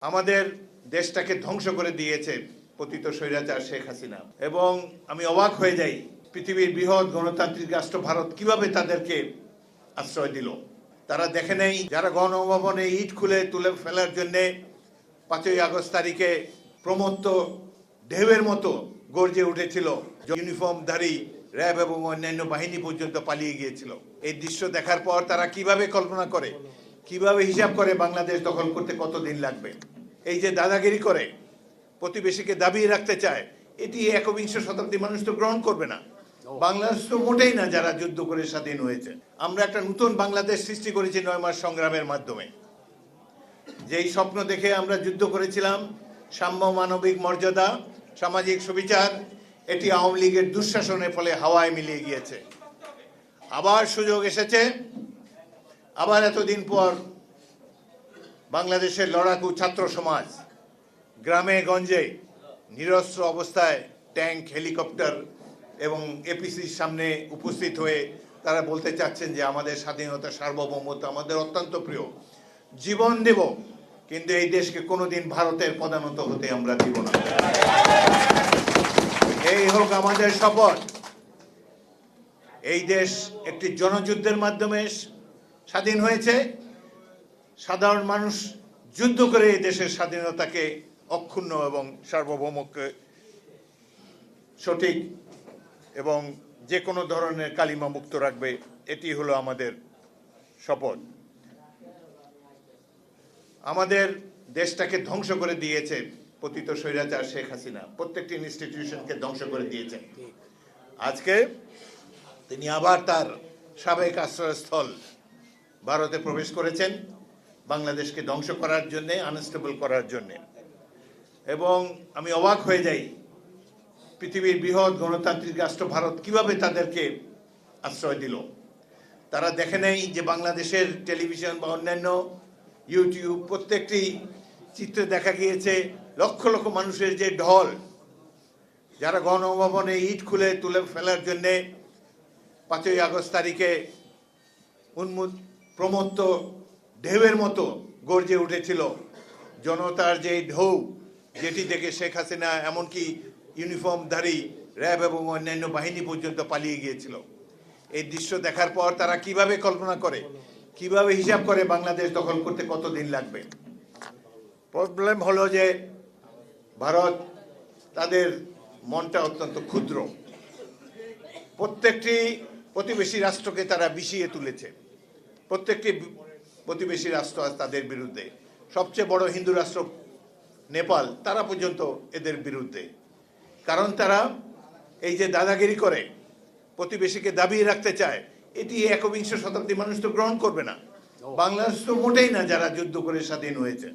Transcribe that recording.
আমাদের দেশটাকে ধ্বংস করে দিয়েছে পতিত স্বৈরাচার শেখ হাসিনা। এবং আমি অবাক হয়ে যাই, পৃথিবীর বৃহৎ গণতান্ত্রিক রাষ্ট্র ভারত কিভাবে তাদেরকে আশ্রয় দিল। তারা দেখে নেই যারা গণভবনে ইট খুলে তুলে ফেলার জন্য 5ই আগস্ট তারিখে প্রমত্ত ঢেউয়ের মতো গর্জে উঠেছিল, ইউনিফর্মধারী র্যাব এবং অন্যান্য বাহিনী পর্যন্ত পালিয়ে গিয়েছিল। এই দৃশ্য দেখার পর তারা কিভাবে কল্পনা করে, কিভাবে হিসাব করে বাংলাদেশ দখল করতে কতদিন লাগবে। এই যে দাদাগিরি করে প্রতিবেশীকে দাবিয়ে রাখতে চায়, এটি একবিংশ শতাব্দী মানুষ তো গ্রহণ করবে না। বাংলাদেশ তো মোটেই না যারা যুদ্ধ করে স্বাধীন হয়েছে। আমরা একটা নতুন বাংলাদেশ সৃষ্টি করেছি 9 মাস সংগ্রামের মাধ্যমে। যেই স্বপ্ন দেখে আমরা যুদ্ধ করেছিলাম, সাম্য, মানবিক মর্যাদা, সামাজিক সুবিচার, এটি আওয়ামী লীগের দুঃশাসনের ফলে হাওয়ায় মিলিয়ে গিয়েছে। আবার সুযোগ এসেছে, আবার এতদিন পর বাংলাদেশের লড়াকু ছাত্র সমাজ গ্রামে গঞ্জে নিরস্ত্র অবস্থায় ট্যাঙ্ক, হেলিকপ্টার এবং এপিসির সামনে উপস্থিত হয়ে তারা বলতে চাচ্ছেন যে আমাদের স্বাধীনতা, সার্বভৌমত্ব আমাদের অত্যন্ত প্রিয়, জীবন দেব, কিন্তু এই দেশকে কোনোদিন ভারতের পদানত হতে আমরা দিব না। এই হোক আমাদের শপথ। এই দেশ একটি জনযুদ্ধের মাধ্যমে স্বাধীন হয়েছে। সাধারণ মানুষ যুদ্ধ করে এই দেশের স্বাধীনতাকে অক্ষুণ্ণ এবং সার্বভৌমকে সঠিক এবং যে কোনো ধরনের কালিমা মুক্ত রাখবে, এটি হলো আমাদের শপথ। আমাদের দেশটাকে ধ্বংস করে দিয়েছে পতিত স্বৈরাচার শেখ হাসিনা, প্রত্যেকটি ইনস্টিটিউশনকে ধ্বংস করে দিয়েছেন। আজকে তিনি আবার তার সাবেক আশ্রয়স্থল ভারতে প্রবেশ করেছেন বাংলাদেশকে ধ্বংস করার জন্যে, আনস্টেবল করার জন্যে। এবং আমি অবাক হয়ে যাই, পৃথিবীর বৃহৎ গণতান্ত্রিক রাষ্ট্র ভারত কিভাবে তাদেরকে আশ্রয় দিল। তারা দেখে নেই যে বাংলাদেশের টেলিভিশন বা অন্যান্য ইউটিউব প্রত্যেকটি চিত্রে দেখা গিয়েছে লক্ষ লক্ষ মানুষের যে ঢল, যারা গণভবনে ইট খুলে তুলে ফেলার জন্যে 5ই আগস্ট তারিখে প্রমত্ত ঢেউয়ের মতো গর্জে উঠেছিল। জনতার যে ঢেউ, যেটি দেখে শেখ হাসিনা এমনকি ইউনিফর্মধারী র্যাব এবং অন্যান্য বাহিনী পর্যন্ত পালিয়ে গিয়েছিল। এই দৃশ্য দেখার পর তারা কিভাবে কল্পনা করে, কিভাবে হিসাব করে বাংলাদেশ দখল করতে কতদিন লাগবে। প্রবলেম হলো যে ভারত, তাদের মনটা অত্যন্ত ক্ষুদ্র। প্রত্যেকটি প্রতিবেশী রাষ্ট্রকে তারা বিষিয়ে তুলেছে। প্রত্যেকটি প্রতিবেশী রাষ্ট্র আজ তাদের বিরুদ্ধে। সবচেয়ে বড় হিন্দু রাষ্ট্র নেপাল, তারা পর্যন্ত এদের বিরুদ্ধে। কারণ তারা এই যে দাদাগিরি করে প্রতিবেশীকে দাবিয়ে রাখতে চায়, এটি একবিংশ শতাব্দী মানুষ তো গ্রহণ করবে না। বাংলাদেশ তো মোটেই না যারা যুদ্ধ করে স্বাধীন হয়েছে।